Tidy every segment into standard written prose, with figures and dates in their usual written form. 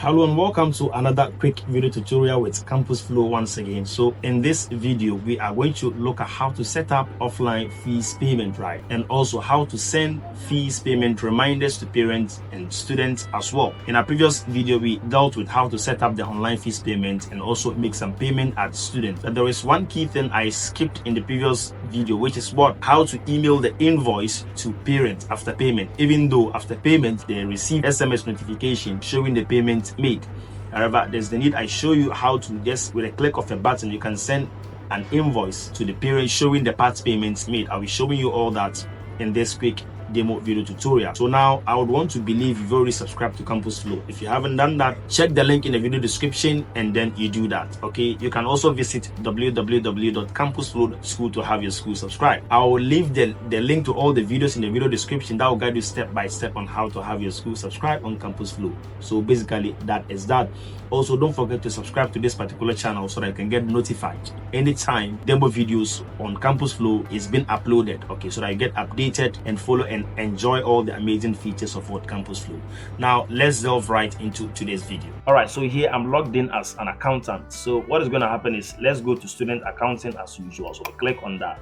Hello and welcome to another quick video tutorial with CampusFlow once again. So in this video we are going to look at how to set up offline fees payment, right, and also how to send fees payment reminders to parents and students as well. In our previous video we dealt with how to set up the online fees payment and also make some payment at students, but there is one key thing I skipped in the previous video, which is how to email the invoice to parents after payment, even though after payment they receive SMS notification showing the payment made. However, there's the need I show you how to just with a click of a button you can send an invoice to the parent showing the part payments made. I'll be showing you all that in this quick demo video tutorial. So now I would want to believe you've already subscribed to CampusFlow. If you haven't done that, check the link in the video description and then you do that. Okay, you can also visit www.campusflow.school to have your school subscribe. I will leave the link to all the videos in the video description that will guide you step by step on how to have your school subscribe on CampusFlow. So basically that is that. Also, don't forget to subscribe to this particular channel so that you can get notified anytime demo videos on CampusFlow is being uploaded, okay, so that you get updated and follow and enjoy all the amazing features of what CampusFlow. Now let's delve right into today's video. All right, so here I'm logged in as an accountant. So what is going to happen is let's go to student accounting as usual. So we click on that.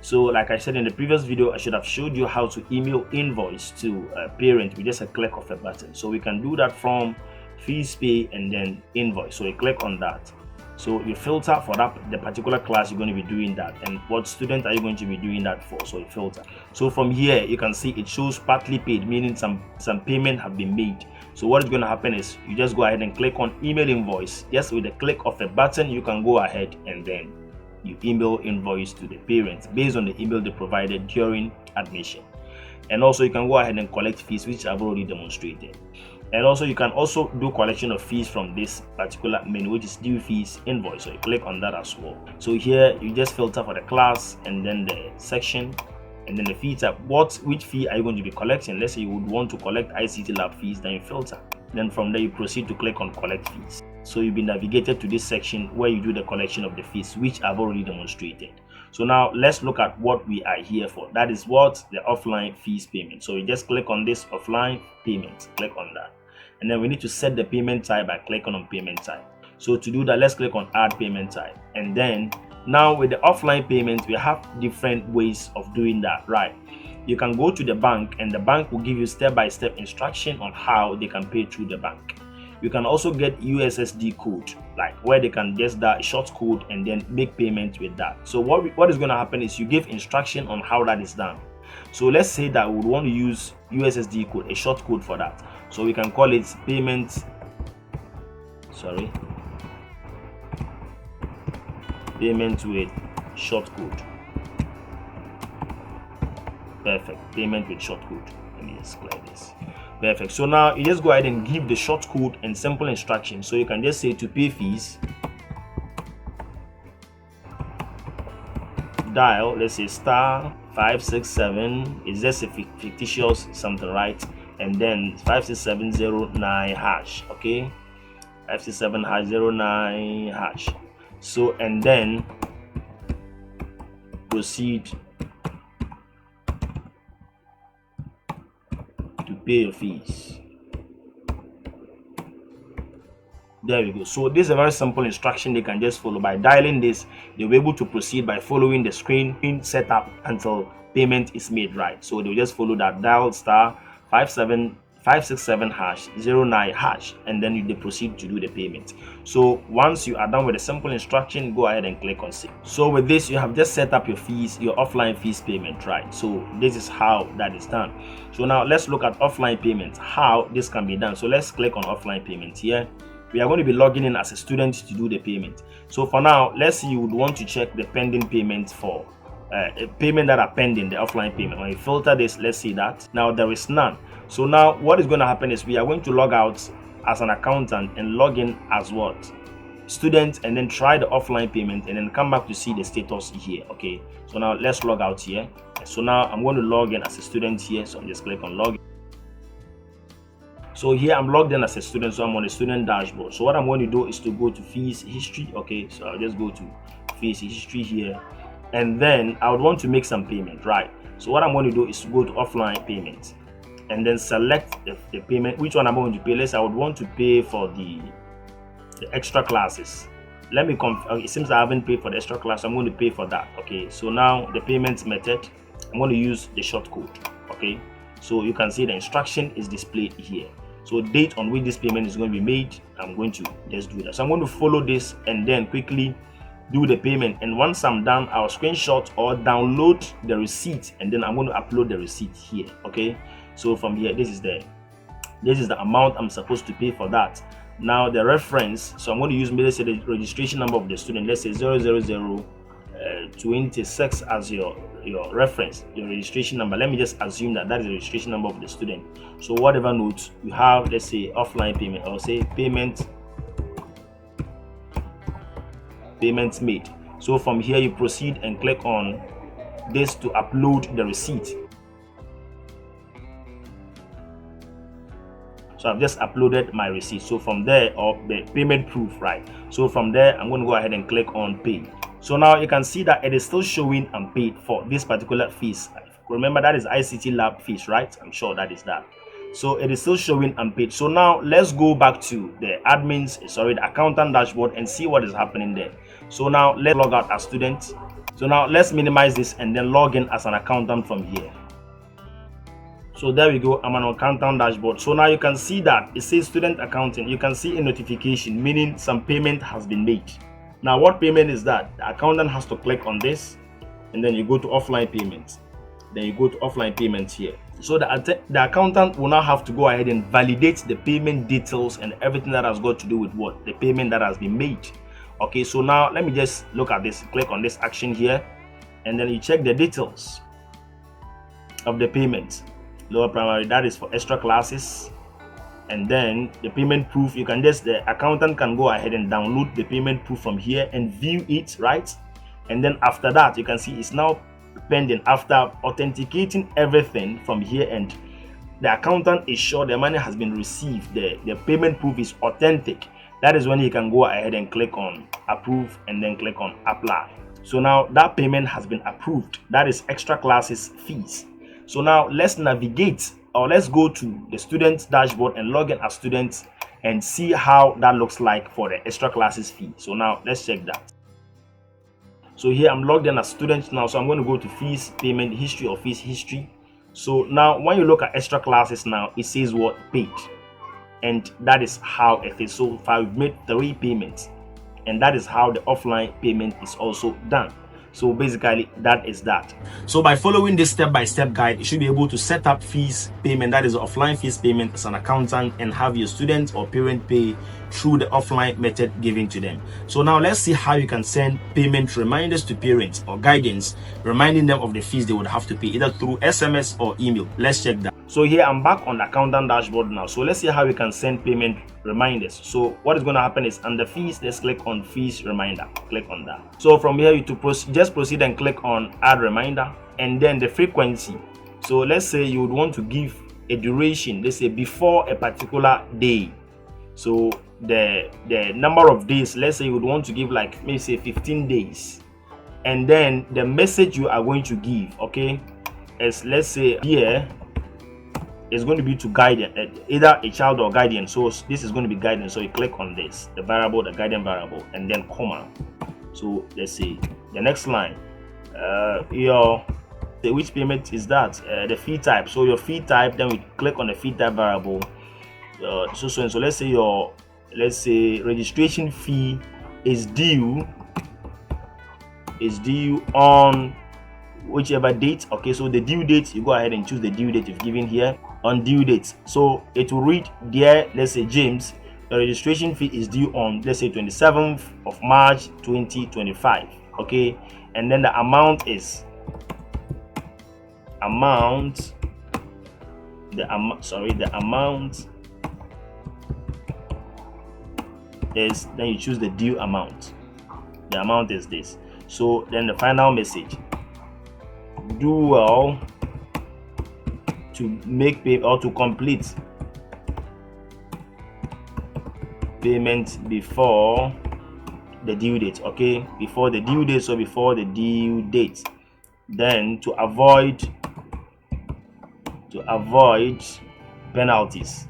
So like I said in the previous video, I should have showed you how to email invoice to a parent with just a click of a button. So we can do that from fees pay and then invoice. So you click on that. So you filter for that the particular class you're going to be doing that, and what student are you going to be doing that for. So you filter. So from here you can see it shows partly paid, meaning some payment have been made. So what is going to happen is you just go ahead and click on email invoice. Just with a click of a button you can go ahead and then you email invoice to the parents based on the email they provided during admission. And also you can go ahead and collect fees, which I've already demonstrated. And also you can also do collection of fees from this particular menu, which is due fees invoice. So you click on that as well. So here you just filter for the class and then the section and then the fee type. Which fee are you going to be collecting? Let's say you would want to collect ICT lab fees, then you filter. Then from there you proceed to click on collect fees. So you'll be navigated to this section where you do the collection of the fees, which I've already demonstrated. So now let's look at what we are here for. That is what the offline fees payment. So you just click on this offline payment, click on that. And then we need to set the payment type by clicking on payment type. So to do that, let's click on add payment type. And then now with the offline payment, we have different ways of doing that, right? You can go to the bank and the bank will give you step-by-step instruction on how they can pay through the bank. You can also get USSD code, like where they can just that short code and then make payment with that. So what is going to happen is you give instruction on how that is done. So let's say that we would want to use USSD code, a short code for that. So we can call it payment with short code. Perfect. Payment with short code. Let me just clear this. Perfect. So now you just go ahead and give the short code and simple instructions. So you can just say to pay fees, dial, let's say *567, is just a fictitious something, right? And then 56709 hash, okay, 567#09 hash. So and then proceed to pay your fees. There we go. So this is a very simple instruction they can just follow. By dialing this, they'll be able to proceed by following the screen setup until payment is made, right? So they'll just follow that, dial *567#09#, and then they proceed to do the payment. So once you are done with the simple instruction, go ahead and click on save. So with this, you have just set up your fees, your offline fees payment, right? So this is how that is done. So now let's look at offline payment, how this can be done. So let's click on offline payment here. We are going to be logging in as a student to do the payment. So for now, let's say you would want to check the pending payments for payment that are pending, the offline payment. When you filter this, let's see that now there is none. So now what is going to happen is we are going to log out as an accountant and log in as what? Student, and then try the offline payment and then come back to see the status here. Okay, so now let's log out here. So now I'm going to log in as a student here. So I'm just click on login. So here I'm logged in as a student, so I'm on the student dashboard. So what I'm going to do is to go to fees history. Okay, so I'll just go to fees history here, and then I would want to make some payment, right? So what I'm going to do is to go to offline payment. and then select the payment, which one I'm going to pay. Let's say I would want to pay for the extra classes. Let me it seems I haven't paid for the extra class, so I'm going to pay for that. Okay, so now the payment method, I'm going to use the short code. Okay, so you can see the instruction is displayed here. So date on which this payment is going to be made, I'm going to just do that. So I'm going to follow this and then quickly do the payment, and once I'm done, I'll screenshot or download the receipt, and then I'm going to upload the receipt here. Okay, so from here, this is the amount I'm supposed to pay for that. Now the reference, so I'm going to use, let's say, the registration number of the student. Let's say 00026 as your reference, your registration number. Let me just assume that is the registration number of the student. So whatever notes you have, let's say offline payment, or say payments made. So from here you proceed and click on this to upload the receipt. So I've just uploaded my receipt. So from there, or the payment proof, right? So from there, I'm going to go ahead and click on pay. So now you can see that it is still showing unpaid for this particular fees. Remember, that is ICT lab fees, right? I'm sure that is that. So it is still showing unpaid. So now let's go back to the the accountant dashboard and see what is happening there. So now let's log out as student. So now let's minimize this and then log in as an accountant from here. So there we go, I'm an accountant dashboard. So now you can see that it says student accounting. You can see a notification, meaning some payment has been made. Now what payment is that? The accountant has to click on this, and then you go to offline payments. Then you go to offline payments here. So the accountant will now have to go ahead and validate the payment details and everything that has got to do with what? The payment that has been made. Okay, so now let me just look at this. Click on this action here, and then you check the details of the payment. Lower primary, that is for extra classes. And then the payment proof, you can just, the accountant can go ahead and download the payment proof from here and view it, right? And then after that, you can see it's now pending. After authenticating everything from here, and the accountant is sure the money has been received, the payment proof is authentic, that is when you can go ahead and click on approve and then click on apply. So now that payment has been approved. That is extra classes fees. So now let's navigate, or let's go to the student dashboard and log in as students and see how that looks like for the extra classes fee. So now let's check that. So here I'm logged in as student now, so I'm going to go to fees payment history or fees history. So now when you look at extra classes now, it says what? Paid. And that is how it is. So far we've made 3 payments, and that is how the offline payment is also done. So basically that is that. So by following this step-by-step guide, you should be able to set up fees payment, that is offline fees payment, as an accountant, and have your student or parent pay through the offline method given to them. So now let's see how you can send payment reminders to parents or guidance, reminding them of the fees they would have to pay either through SMS or email. Let's check that. So here I'm back on the accountant dashboard now. So let's see how we can send payment reminders. So what is going to happen is under fees, let's click on fees reminder. Click on that. So from here, you just proceed and click on add reminder, and then the frequency. So let's say you would want to give a duration, let's say before a particular day. So the number of days, let's say you would want to give like maybe say 15 days, and then the message you are going to give, okay, is, let's say here is going to be to guardian, either a child or guardian. So this is going to be guardian, so you click on this, the variable, the guardian variable, and then comma. So let's see the next line, which payment is that? The fee type. So your fee type, then we click on the fee type variable. So let's say registration fee is due on whichever date. Okay, so the due date, you go ahead and choose the due date you've given here on due date. So it will read there, let's say James, the registration fee is due on, let's say 27th of March 2025. Okay, and then the amount is the amount is, then you choose the due amount. The amount is this. So then the final message, do well to make pay or to complete payment before the due date. Okay, before the due date, so before the due date. Then to avoid avoid penalties,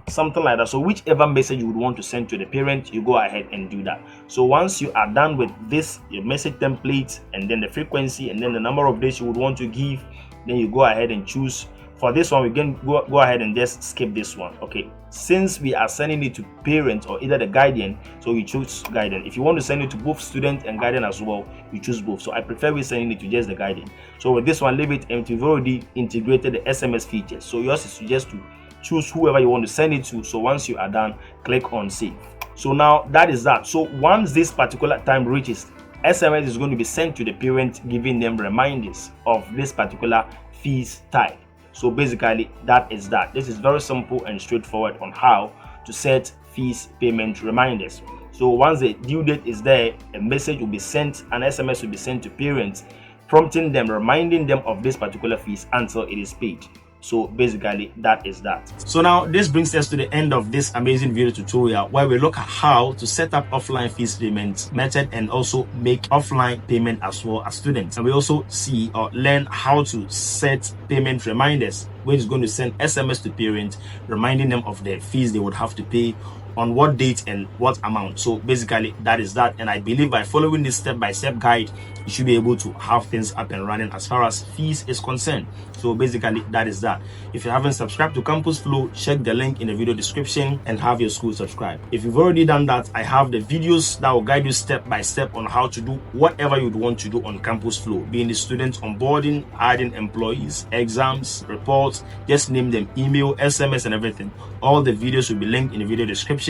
something like that. So whichever message you would want to send to the parent, you go ahead and do that. So once you are done with this, your message template, and then the frequency, and then the number of days you would want to give, then you go ahead and choose. For this one, we can go ahead and just skip this one. Okay, since we are sending it to parents or either the guardian, so we choose guardian. If you want to send it to both student and guardian as well, you choose both. So I prefer we sending it to just the guardian. So with this one, leave it empty. We've already integrated the SMS features, so yours is just to choose whoever you want to send it to. So once you are done, click on save. So now that is that. So once this particular time reaches, SMS is going to be sent to the parent, giving them reminders of this particular fees type. So basically that is that. This is very simple and straightforward on how to set fees payment reminders. So once the due date is there, a message will be sent, an SMS will be sent to parents, prompting them, reminding them of this particular fees until it is paid. So basically that is that. So now this brings us to the end of this amazing video tutorial, where we look at how to set up offline fees payment method and also make offline payment as well as students. And we also see or learn how to set payment reminders, which is going to send SMS to parents reminding them of the fees they would have to pay, on what date and what amount. So basically that is that, and I believe by following this step-by-step guide, you should be able to have things up and running as far as fees is concerned. So basically that is that. If you haven't subscribed to CampusFlow, check the link in the video description and have your school subscribe. If you've already done that, I have the videos that will guide you step by step on how to do whatever you'd want to do on CampusFlow, being the student onboarding, adding employees, exams, reports, just name them, email, SMS and everything. All the videos will be linked in the video description.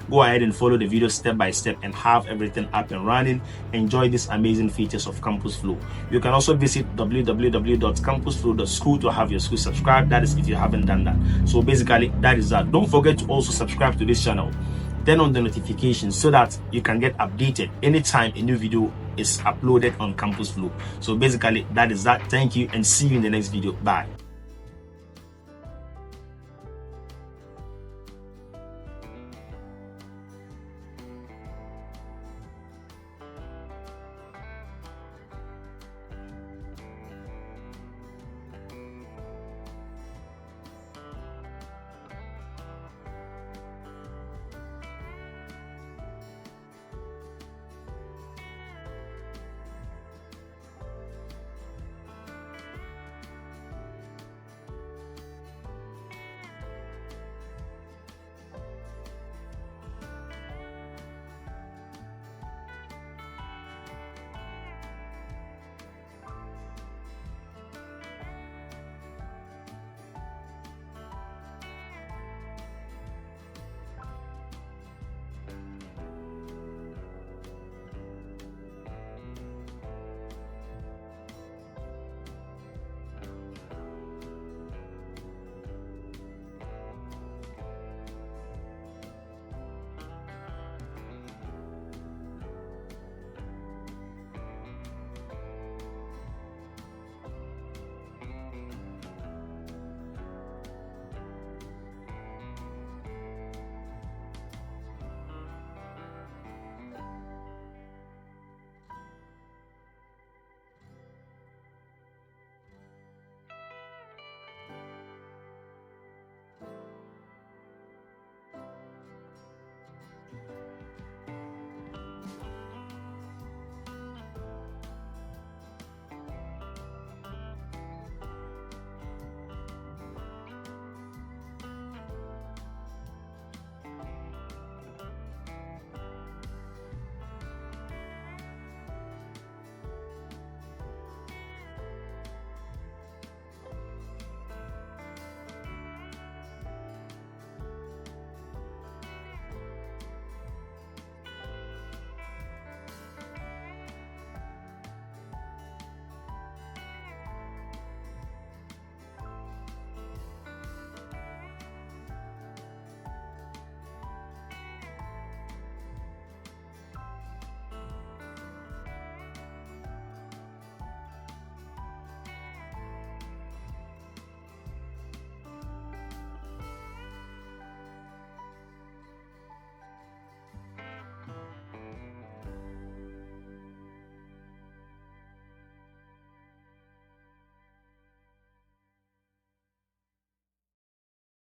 Go ahead and follow the video step by step and have everything up and running. Enjoy these amazing features of CampusFlow. You can also visit www.campusflow.school to have your school subscribed. That is if you haven't done that. So basically that is that. Don't forget to also subscribe to this channel. Turn on the notifications so that you can get updated anytime a new video is uploaded on CampusFlow. So basically that is that. Thank you and see you in the next video. Bye.